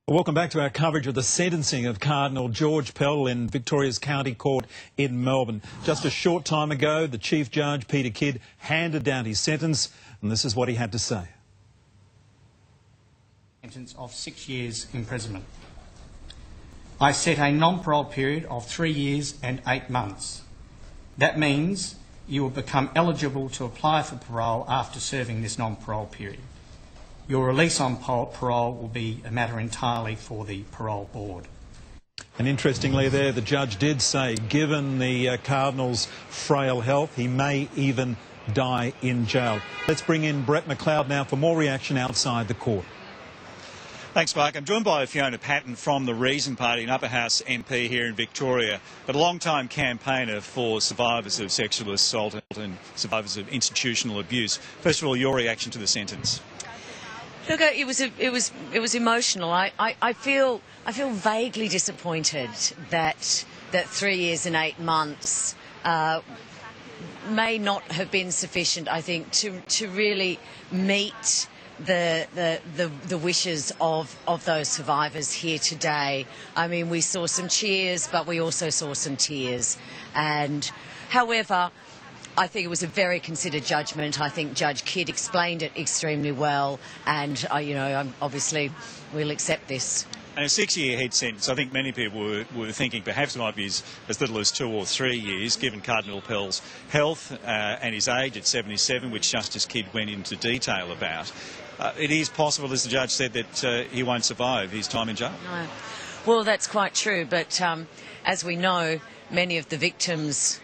Welcome back to our coverage of the sentencing of Cardinal George Pell in Victoria's County Court in Melbourne. Just a short time ago, the Chief Judge, Peter Kidd, handed down his sentence, and this is what he had to say. Sentence of 6 years imprisonment. I set a non-parole period of 3 years and 8 months. That means you will become eligible to apply for parole after serving this non-parole period. Your release on parole will be a matter entirely for the parole board. And interestingly there, the judge did say, given the Cardinal's frail health, he may even die in jail. Let's bring in Brett McLeod now for more reaction outside the court. Thanks, Mark. I'm joined by Fiona Patten from the Reason Party, an Upper House MP here in Victoria, but a long-time campaigner for survivors of sexual assault and survivors of institutional abuse. First of all, your reaction to the sentence? Look, it was emotional. I feel vaguely disappointed that 3 years and 8 months may not have been sufficient, I think, to really meet the wishes of those survivors here today. I mean, we saw some cheers, but we also saw some tears. And however, I think it was a very considered judgment. I think Judge Kidd explained it extremely well, and obviously we'll accept this. And a 6-year head sentence, I think many people were thinking perhaps it might be as little as 2 or 3 years, given Cardinal Pell's health and his age at 77, which Justice Kidd went into detail about. It is possible, as the judge said, that he won't survive his time in jail. No. Well, that's quite true, but as we know, many of the victims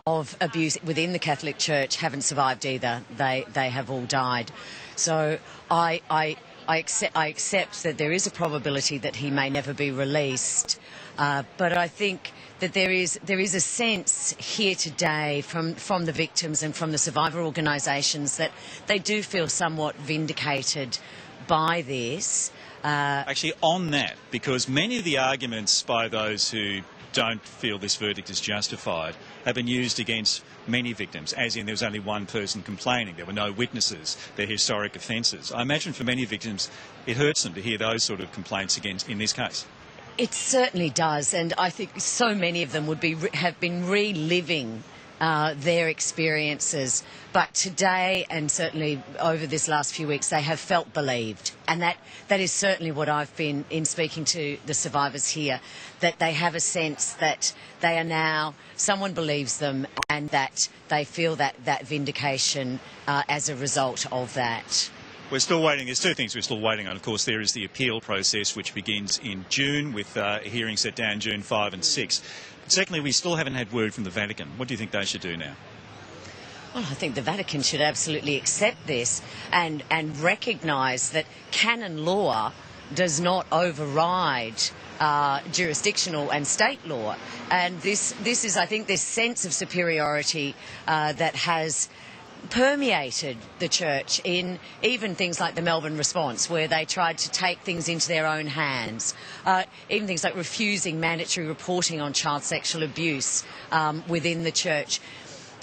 of abuse within the Catholic Church haven't survived either. They have all died. So I accept that there is a probability that he may never be released, but I think that there is a sense here today from the victims and from the survivor organisations that they do feel somewhat vindicated by this. Actually, on that, because many of the arguments by those who don't feel this verdict is justified have been used against many victims, as in there was only one person complaining, there were no witnesses, they're historic offences. I imagine for many victims it hurts them to hear those sort of complaints against in this case. It certainly does, and I think so many of them have been reliving their experiences, but today and certainly over this last few weeks they have felt believed, and that is certainly what I've been in speaking to the survivors here, that they have a sense that they are now, someone believes them, and that they feel that vindication as a result of that. We're still waiting. There's two things we're still waiting on. Of course, there is the appeal process, which begins in June, with a hearing set down June 5 and 6. But secondly, we still haven't had word from the Vatican. What do you think they should do now? Well, I think the Vatican should absolutely accept this and recognise that canon law does not override jurisdictional and state law. And this is, I think, this sense of superiority that has permeated the church in even things like the Melbourne response, where they tried to take things into their own hands, even things like refusing mandatory reporting on child sexual abuse within the church.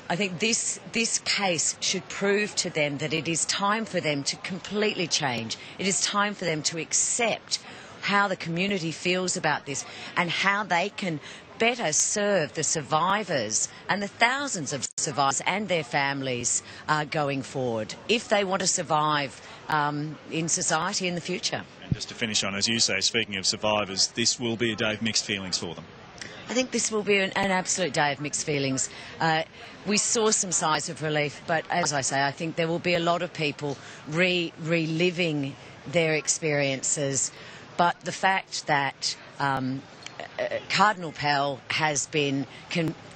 I think this case should prove to them that it is time for them to completely change. It is time for them to accept how the community feels about this and how they can better serve the survivors and the thousands of survivors and their families going forward, if they want to survive in society in the future. And just to finish on, as you say, speaking of survivors, this will be a day of mixed feelings for them. I think this will be an absolute day of mixed feelings. We saw some signs of relief, but as I say, I think there will be a lot of people reliving their experiences. But the fact that Cardinal Pell has been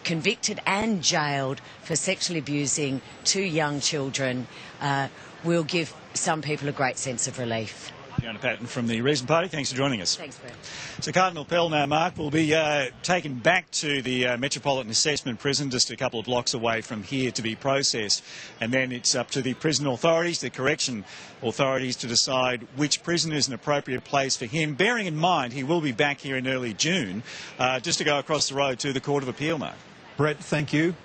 convicted and jailed for sexually abusing 2 young children will give some people a great sense of relief. Fiona Patten from the Reason Party, thanks for joining us. Thanks, Brett. So Cardinal Pell now, Mark, will be taken back to the Metropolitan Assessment Prison just a couple of blocks away from here to be processed, and then it's up to the prison authorities, the correction authorities, to decide which prison is an appropriate place for him, bearing in mind he will be back here in early June just to go across the road to the Court of Appeal, Mark. Brett, thank you.